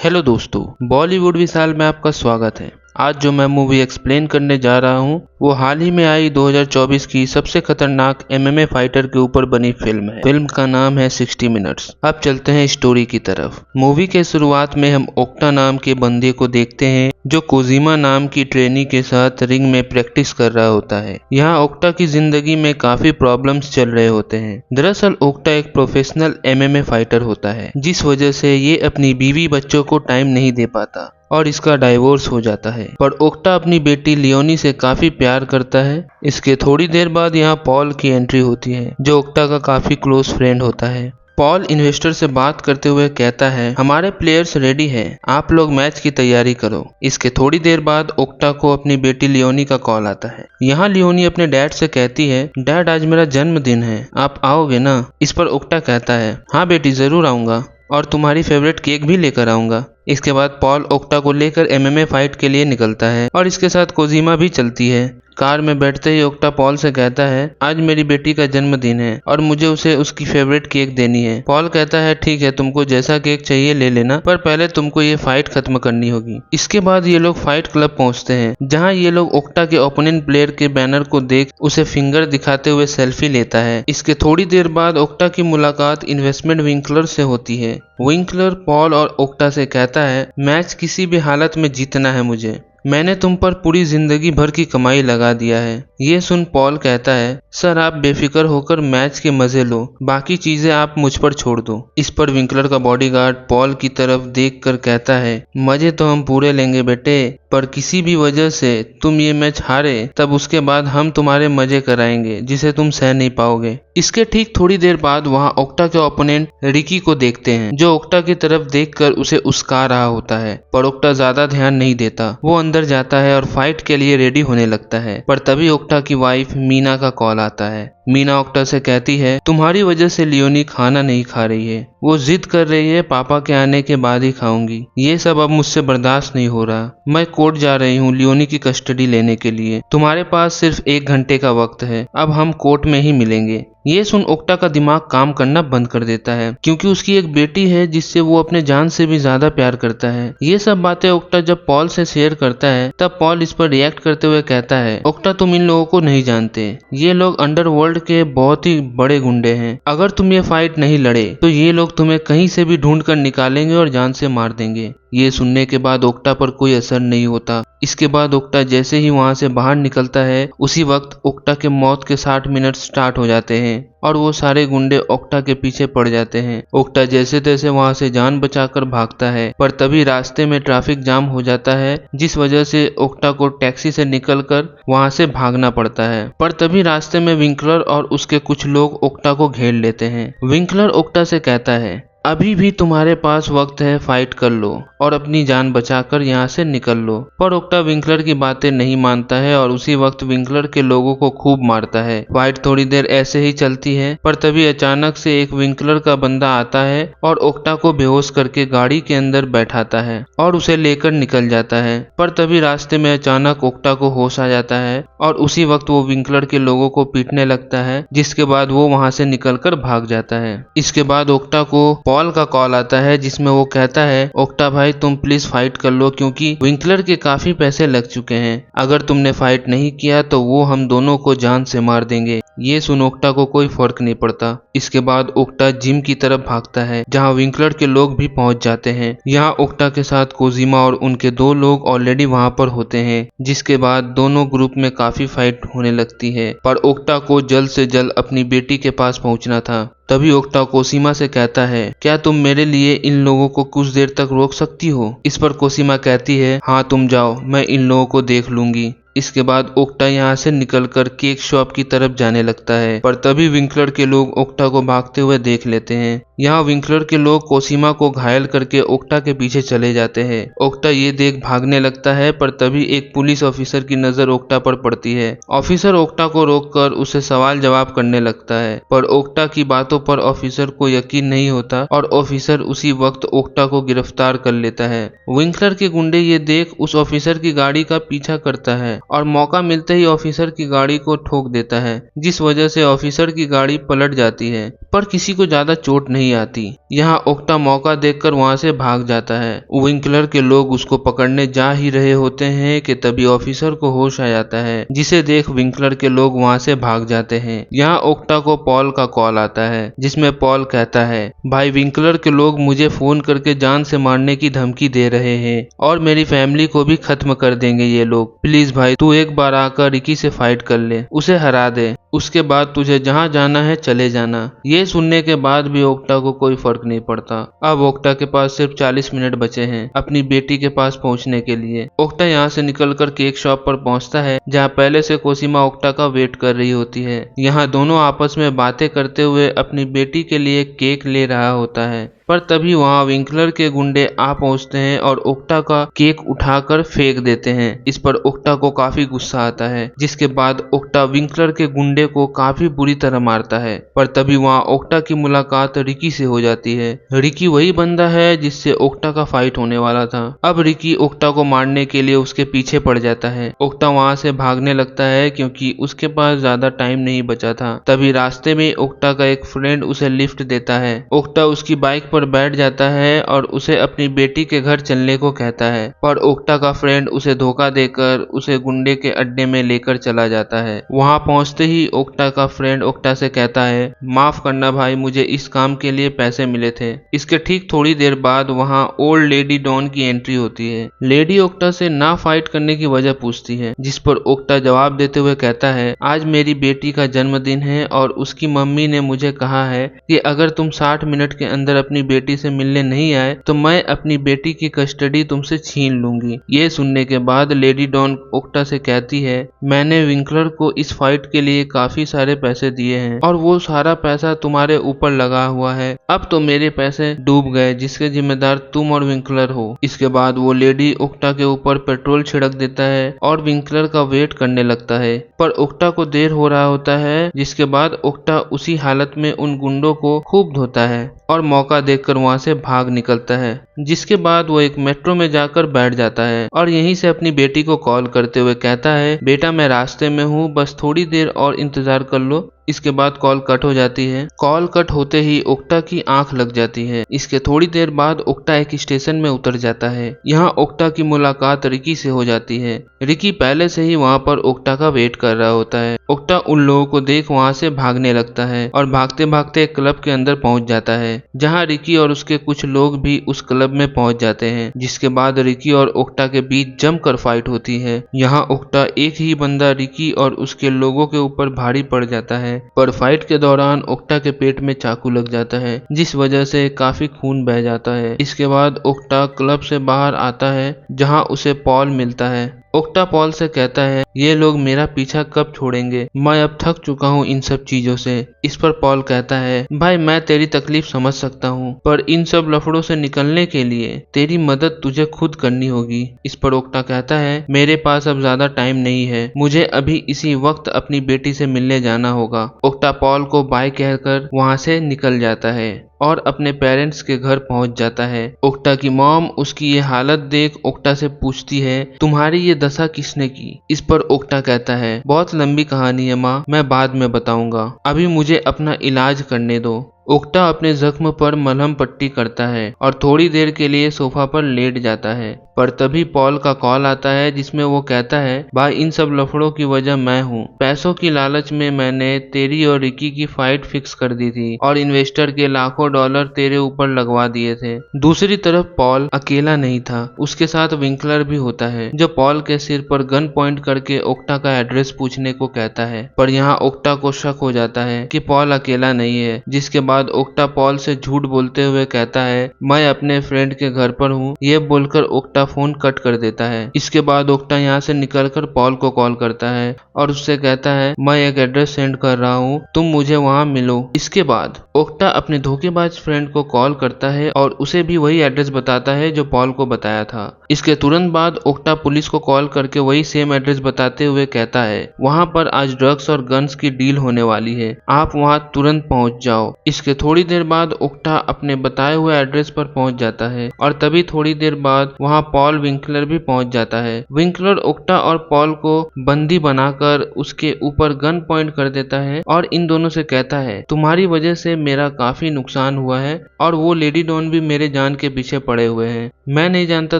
Hello दोस्तों, बॉलीवुड विशाल में आपका स्वागत है। आज जो मैं मूवी एक्सप्लेन करने जा रहा हूँ वो हाल ही में आई 2024 की सबसे खतरनाक एमएमए फाइटर के ऊपर बनी फिल्म है। फिल्म का नाम है 60 मिनट्स। अब चलते हैं स्टोरी की तरफ। मूवी के शुरुआत में हम ओक्टा नाम के बंदे को देखते हैं जो कोजिमा नाम की ट्रेनी के साथ रिंग में प्रैक्टिस कर रहा होता है। यहाँ ओक्टा की जिंदगी में काफी प्रॉब्लम्स चल रहे होते हैं। दरअसल ओक्टा एक प्रोफेशनल एमएमए फाइटर होता है, जिस वजह से ये अपनी बीवी बच्चों को टाइम नहीं दे पाता और इसका डाइवोर्स हो जाता है। पर ओक्टा अपनी बेटी लियोनी से काफी प्यार करता है। इसके थोड़ी देर बाद यहाँ पॉल की एंट्री होती है जो ओक्टा का काफी क्लोज फ्रेंड होता है। पॉल इन्वेस्टर से बात करते हुए कहता है, हमारे प्लेयर्स रेडी हैं, आप लोग मैच की तैयारी करो। इसके थोड़ी देर बाद ओक्टा को अपनी बेटी लियोनी का कॉल आता है। यहाँ लियोनी अपने डैड से कहती है, डैड आज मेरा जन्मदिन है, आप आओगे ना? इस पर ओक्टा कहता है, हाँ बेटी जरूर आऊंगा और तुम्हारी फेवरेट केक भी लेकर आऊंगा। इसके बाद पॉल ओक्टा को लेकर एमएमए फाइट के लिए निकलता है और इसके साथ कोजिमा भी चलती है। कार में बैठते ही ओक्टा पॉल से कहता है, आज मेरी बेटी का जन्मदिन है और मुझे उसे उसकी फेवरेट केक देनी है। पॉल कहता है, ठीक है, तुमको जैसा केक चाहिए ले लेना, पर पहले तुमको ये फाइट खत्म करनी होगी। इसके बाद ये लोग फाइट क्लब पहुंचते हैं, जहां ये लोग ओक्टा के ओपोनेंट प्लेयर के बैनर को देख उसे फिंगर दिखाते हुए सेल्फी लेता है। इसके थोड़ी देर बाद ओक्टा की मुलाकात इन्वेस्टमेंट विंकलर से होती है। विंकलर पॉल और ओक्टा से कहता है, मैच किसी भी हालत में जीतना है मुझे, मैंने तुम पर पूरी जिंदगी भर की कमाई लगा दिया है। ये सुन पॉल कहता है, सर आप बेफिक्र होकर मैच के मजे लो, बाकी चीजें आप मुझ पर छोड़ दो। इस पर विंकलर का बॉडीगार्ड पॉल की तरफ देखकर कहता है, मजे तो हम पूरे लेंगे बेटे, पर किसी भी वजह से तुम ये मैच हारे तब उसके बाद हम तुम्हारे मजे कराएंगे जिसे तुम सह नहीं पाओगे। इसके ठीक थोड़ी देर बाद वहाँ ओक्टा के ओपोनेंट रिकी को देखते हैं जो ओक्टा की तरफ देखकर उसे उस्का रहा होता है, पर ओक्टा ज्यादा ध्यान नहीं देता। वो अंदर जाता है और फाइट के लिए रेडी होने लगता है, पर तभी ओक्टा की वाइफ मीना का कॉल आता है। मीना ओक्टा से कहती है, तुम्हारी वजह से लियोनी खाना नहीं खा रही है, वो जिद कर रही है पापा के आने के बाद ही खाऊंगी। ये सब अब मुझसे बर्दाश्त नहीं हो रहा, मैं कोर्ट जा रही हूँ लियोनी की कस्टडी लेने के लिए, तुम्हारे पास सिर्फ 1 घंटे का वक्त है, अब हम कोर्ट में ही मिलेंगे। ये सुन ओक्टा का दिमाग काम करना बंद कर देता है, क्योंकि उसकी एक बेटी है जिससे वो अपने जान से भी ज्यादा प्यार करता है। ये सब बातें ओक्टा जब पॉल से शेयर करता है तब पॉल इस पर रिएक्ट करते हुए कहता है, ओक्टा तुम इन लोगों को नहीं जानते, ये लोग अंडरवर्ल्ड के बहुत ही बड़े गुंडे हैं। अगर तुम ये फाइट नहीं लड़े तो ये लोग तुम्हें कहीं से भी ढूंढ कर निकालेंगे और जान से मार देंगे। ये सुनने के बाद ओक्टा पर कोई असर नहीं होता। इसके बाद ओक्टा जैसे ही वहां से बाहर निकलता है उसी वक्त ओक्टा के मौत के 60 मिनट स्टार्ट हो जाते हैं और वो सारे गुंडे ओक्टा के पीछे पड़ जाते हैं। ओक्टा जैसे तैसे वहां से जान बचाकर भागता है, पर तभी रास्ते में ट्रैफिक जाम हो जाता है, जिस वजह से ओक्टा को टैक्सी से निकलकर वहां से भागना पड़ता है। पर तभी रास्ते में विंकलर और उसके कुछ लोग ओक्टा को घेर लेते हैं। विंकलर ओक्टा से कहता है, अभी भी तुम्हारे पास वक्त है, फाइट कर लो और अपनी जान बचाकर यहाँ से निकल लो। पर ओक्टा विंकलर की बातें नहीं मानता है और उसी वक्त विंकलर के लोगों को खूब मारता है। फाइट थोड़ी देर ऐसे ही चलती है, पर तभी अचानक से एक विंकलर का बंदा आता है और ओक्टा को बेहोश करके गाड़ी के अंदर बैठाता है और उसे लेकर निकल जाता है। पर तभी रास्ते में अचानक ओक्टा को होश आ जाता है और उसी वक्त वो विंकलर के लोगों को पीटने लगता है, जिसके बाद वो वहां से निकलकर भाग जाता है। इसके बाद ओक्टा को पॉल का कॉल आता है जिसमें वो कहता है, ओक्टा भाई तुम प्लीज फाइट कर लो, क्योंकि विंकलर के काफी पैसे लग चुके हैं, अगर तुमने फाइट नहीं किया तो वो हम दोनों को जान से मार देंगे। ये सुन ओक्टा को कोई फर्क नहीं पड़ता। इसके बाद ओक्टा जिम की तरफ भागता है जहां विंकलर के लोग भी पहुंच जाते हैं। यहाँ ओक्टा के साथ कोजिमा और उनके 2 लोग ऑलरेडी वहां पर होते हैं, जिसके बाद दोनों ग्रुप में काफी फाइट होने लगती है। पर ओक्टा को जल्द से जल्द अपनी बेटी के पास पहुंचना था। तभी ओक्टा कोसिमा से कहता है, क्या तुम मेरे लिए इन लोगों को कुछ देर तक रोक सकती हो? इस पर कोसिमा कहती है, हाँ तुम जाओ, मैं इन लोगों को देख लूंगी। इसके बाद ओक्टा यहाँ से निकलकर केक शॉप की तरफ जाने लगता है, पर तभी विंकलर के लोग ओक्टा को भागते हुए देख लेते हैं। यहाँ विंकलर के लोग कोसिमा को घायल करके ओक्टा के पीछे चले जाते हैं। ओक्टा ये देख भागने लगता है, पर तभी एक पुलिस ऑफिसर की नजर ओक्टा पर पड़ती है। ऑफिसर ओक्टा को रोककर उसे सवाल जवाब करने लगता है, पर ओक्टा की बातों पर ऑफिसर को यकीन नहीं होता और ऑफिसर उसी वक्त ओक्टा को गिरफ्तार कर लेता है। विंकलर के गुंडे ये देख उस ऑफिसर की गाड़ी का पीछा करता है और मौका मिलते ही ऑफिसर की गाड़ी को ठोक देता है, जिस वजह से ऑफिसर की गाड़ी पलट जाती है, पर किसी को ज्यादा चोट नहीं नहीं आती। यहाँ ओक्टा मौका देखकर वहाँ से भाग जाता है। विंकलर के लोग उसको पकड़ने जा ही रहे होते हैं कि तभी ऑफिसर को होश आ जाता है, जिसे देख विंकलर के लोग वहाँ से भाग जाते हैं। यहाँ ओक्टा को पॉल का कॉल आता है, जिसमें पॉल कहता है, भाई विंकलर के लोग मुझे फोन करके जान से मारने की धमकी दे रहे हैं और मेरी फैमिली को भी खत्म कर देंगे ये लोग। प्लीज भाई तू एक बार आकर रिकी से फाइट कर ले, उसे हरा दे, उसके बाद तुझे जहाँ जाना है चले जाना। ये सुनने के बाद भी ओक्टा को कोई फर्क नहीं पड़ता। अब ओक्टा के पास सिर्फ 40 मिनट बचे हैं अपनी बेटी के पास पहुंचने के लिए। ओक्टा यहाँ से निकलकर केक शॉप पर पहुंचता है, जहाँ पहले से कोसीमा ओक्टा का वेट कर रही होती है। यहाँ दोनों आपस में बातें करते हुए अपनी बेटी के लिए केक ले रहा होता है, पर तभी वहाँ विंकलर के गुंडे आ पहुंचते हैं और ओक्टा का केक उठाकर फेंक देते हैं। इस पर ओक्टा को काफी गुस्सा आता है, जिसके बाद ओक्टा विंकलर के गुंडे को काफी बुरी तरह मारता है। पर तभी वहाँ ओक्टा की मुलाकात रिकी से हो जाती है। रिकी वही बंदा है जिससे ओक्टा का फाइट होने वाला था। अब रिकी ओक्टा को मारने के लिए उसके पीछे पड़ जाता है। ओक्टा वहाँ से भागने लगता है क्योंकि उसके पास ज्यादा टाइम नहीं बचा था। तभी रास्ते में ओक्टा का एक फ्रेंड उसे लिफ्ट देता है। ओक्टा उसकी बाइक पर बैठ जाता है और उसे अपनी बेटी के घर चलने को कहता है, पर ओक्टा का फ्रेंड उसे धोखा देकर उसे गुंडे के अड्डे में लेकर चला जाता है। वहां पहुंचते ही ओक्टा का फ्रेंड ओक्टा से कहता है, माफ करना भाई, मुझे इस काम के लिए पैसे मिले थे। इसके ठीक थोड़ी देर बाद वहां ओल्ड लेडी डॉन की एंट्री होती है। लेडी ओक्टा से ना फाइट करने की वजह पूछती है, जिस पर ओक्टा जवाब देते हुए कहता है, आज मेरी बेटी का जन्मदिन है और उसकी मम्मी ने मुझे कहा है कि अगर तुम 60 मिनट के अंदर अपनी बेटी से मिलने नहीं आए तो मैं अपनी बेटी की कस्टडी तुमसे छीन लूंगी। ये सुनने के बाद लेडी डॉन ओक्टा से कहती है, मैंने विंकलर को इस फाइट के लिए काफी सारे पैसे दिए हैं और वो सारा पैसा तुम्हारे ऊपर लगा हुआ है। अब तो मेरे पैसे डूब गए, जिसके जिम्मेदार तुम और विंकलर हो। इसके बाद वो लेडी ओक्टा के ऊपर पेट्रोल छिड़क देता है और विंकलर का वेट करने लगता है, पर ओक्टा को देर हो रहा होता है, जिसके बाद ओक्टा उसी हालत में उन गुंडों को खूब धोता है और मौका देखकर वहां से भाग निकलता है। जिसके बाद वो एक मेट्रो में जाकर बैठ जाता है और यहीं से अपनी बेटी को कॉल करते हुए कहता है, बेटा मैं रास्ते में हूँ, बस थोड़ी देर और इंतजार कर लो। इसके बाद कॉल कट हो जाती है। कॉल कट होते ही ओक्टा की आंख लग जाती है। इसके थोड़ी देर बाद ओक्टा एक स्टेशन में उतर जाता है। यहाँ ओक्टा की मुलाकात रिकी से हो जाती है। रिकी पहले से ही वहाँ पर ओक्टा का वेट कर रहा होता है। ओक्टा उन लोगों को देख वहाँ से भागने लगता है और भागते भागते एक क्लब के अंदर पहुँच जाता है, जहाँ रिकी और उसके कुछ लोग भी उस क्लब में पहुँच जाते हैं। जिसके बाद रिकी और ओक्टा के बीच जमकर फाइट होती है। यहाँ ओक्टा एक ही बंदा रिकी और उसके लोगों के ऊपर भारी पड़ जाता है, पर फाइट के दौरान ओक्टा के पेट में चाकू लग जाता है, जिस वजह से काफी खून बह जाता है। इसके बाद ओक्टा क्लब से बाहर आता है, जहां उसे पॉल मिलता है। ओक्टा पॉल से कहता है, ये लोग मेरा पीछा कब छोड़ेंगे, मैं अब थक चुका हूँ इन सब चीजों से। इस पर पॉल कहता है, भाई मैं तेरी तकलीफ समझ सकता हूँ, पर इन सब लफड़ों से निकलने के लिए तेरी मदद तुझे खुद करनी होगी। इस पर ओक्टा कहता है, मेरे पास अब ज्यादा टाइम नहीं है, मुझे अभी इसी वक्त अपनी बेटी से मिलने जाना होगा। ओक्टा पॉल को बाय कहकर वहाँ से निकल जाता है और अपने पेरेंट्स के घर पहुंच जाता है। ओक्टा की मॉम उसकी ये हालत देख ओक्टा से पूछती है, तुम्हारी ये दशा किसने की? इस पर ओक्टा कहता है, बहुत लंबी कहानी है माँ, मैं बाद में बताऊंगा, अभी मुझे अपना इलाज करने दो। ओक्टा अपने जख्म पर मलहम पट्टी करता है और थोड़ी देर के लिए सोफा पर लेट जाता है, पर तभी पॉल का कॉल आता है, जिसमें वो कहता है, भाई इन सब लफड़ों की वजह मैं हूँ। पैसों की लालच में मैंने तेरी और रिकी की फाइट फिक्स कर दी थी और इन्वेस्टर के लाखों डॉलर तेरे ऊपर लगवा दिए थे। दूसरी तरफ पॉल अकेला नहीं था, उसके साथ विंकलर भी होता है, जो पॉल के सिर पर गन पॉइंट करके ओक्टा का एड्रेस पूछने को कहता है। पर यहाँ ओक्टा को शक हो जाता है कि पॉल अकेला नहीं है। जिसके बाद ओक्टा पॉल से झूठ बोलते हुए कहता है, मैं अपने फ्रेंड के घर पर हूँ। ये बोलकर ओक्टा फोन कट कर देता है। इसके बाद ओक्टा यहाँ से निकलकर पॉल को कॉल करता है और उससे कहता है, मैं एक एड्रेस सेंड कर रहा हूँ, तुम मुझे वहाँ मिलो। इसके बाद ओक्टा अपने धोखेबाज फ्रेंड को कॉल करता है और उसे भी वही एड्रेस बताता है जो पॉल को बताया था। इसके तुरंत बाद ओक्टा पुलिस को कॉल करके वही सेम एड्रेस बताते हुए कहता है, वहाँ पर आज ड्रग्स और गन्स की डील होने वाली है, आप वहाँ तुरंत पहुँच जाओ। इसके थोड़ी देर बाद ओक्टा अपने बताए हुए एड्रेस पर पहुँच जाता है और तभी थोड़ी देर बाद वहाँ पॉल विंकलर भी पहुंच जाता है। विंकलर ओक्टा और पॉल को बंदी बनाकर उसके ऊपर गन पॉइंट कर देता है और इन दोनों से कहता है तुम्हारी वजह से मेरा काफी नुकसान हुआ है और वो लेडी डॉन भी मेरे जान के पीछे पड़े हुए हैं। मैं नहीं जानता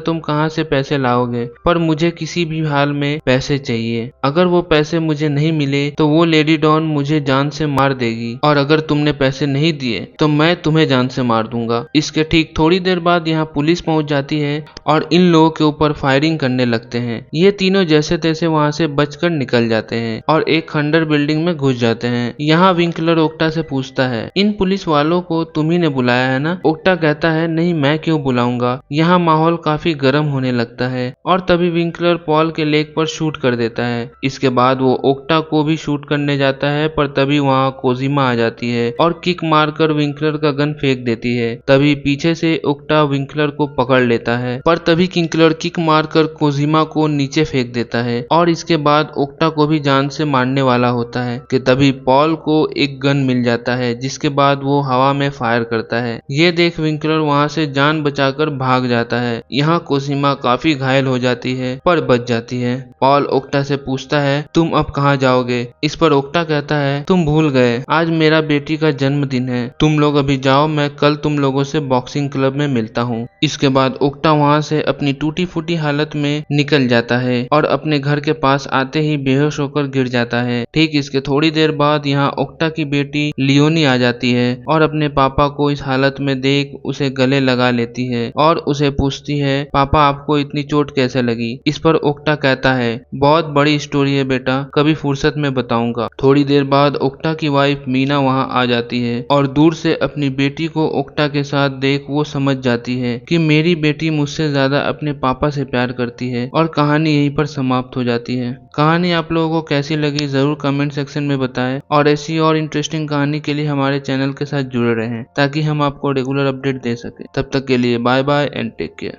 तुम कहां से पैसे लाओगे, पर मुझे किसी भी हाल में पैसे चाहिए। अगर वो पैसे मुझे नहीं मिले तो वो लेडी डॉन मुझे जान से मार देगी और अगर तुमने पैसे नहीं दिए तो मैं तुम्हें जान से मार दूंगा। इसके ठीक थोड़ी देर बाद यहाँ पुलिस पहुंच जाती है और इन लोगों के ऊपर फायरिंग करने लगते हैं। ये तीनों जैसे तैसे वहां से बचकर निकल जाते हैं और एक खंडर बिल्डिंग में घुस जाते हैं। यहाँ विंकलर ओक्टा से पूछता है इन पुलिस वालों को तुम ही ने बुलाया है ना? ओक्टा कहता है नहीं, मैं क्यों बुलाऊंगा। यहाँ माहौल काफी गर्म होने लगता है और तभी विंकलर पॉल के लेग पर शूट कर देता है। इसके बाद वो ओक्टा को भी शूट करने जाता है, पर तभी वहाँ कोजिमा आ जाती है और किक मारकर विंकलर का गन फेंक देती है। तभी पीछे से ओक्टा विंकलर को पकड़ लेता है, पर तभी विंकलर किक मारकर कोजिमा को नीचे फेंक देता है और इसके बाद ओक्टा को भी जान से मारने वाला होता है कि तभी पॉल को एक गन मिल जाता है, जिसके बाद वो हवा में फायर करता है। ये देख विंकलर वहाँ से जान बचाकर भाग जाता है। यहाँ कोजिमा काफी घायल हो जाती है पर बच जाती है। पॉल ओक्टा से पूछता है तुम अब कहाँ जाओगे? इस पर ओक्टा कहता है तुम भूल गए, आज मेरा बेटी का जन्मदिन है, तुम लोग अभी जाओ, मैं कल तुम लोगों से बॉक्सिंग क्लब में मिलता हूँ। इसके बाद ओक्टा वहाँ से अपनी टूटी फूटी हालत में निकल जाता है और अपने घर के पास आते ही बेहोश होकर गिर जाता है। ठीक इसके थोड़ी देर बाद यहाँ ओक्टा की बेटी लियोनी आ जाती है और अपने पापा को इस हालत में देख उसे गले लगा लेती है और उसे पूछती है पापा आपको इतनी चोट कैसे लगी? इस पर ओक्टा कहता है बहुत बड़ी स्टोरी है बेटा, कभी फुर्सत में बताऊंगा। थोड़ी देर बाद ओक्टा की वाइफ मीना वहाँ आ जाती है और दूर से अपनी बेटी को ओक्टा के साथ देख वो समझ जाती है कि मेरी बेटी मुझसे ज्यादा अपने पापा से प्यार करती है और कहानी यहीं पर समाप्त हो जाती है। कहानी आप लोगों को कैसी लगी जरूर कमेंट सेक्शन में बताएं और ऐसी और इंटरेस्टिंग कहानी के लिए हमारे चैनल के साथ जुड़े रहें ताकि हम आपको रेगुलर अपडेट दे सके। तब तक के लिए bye bye and take care.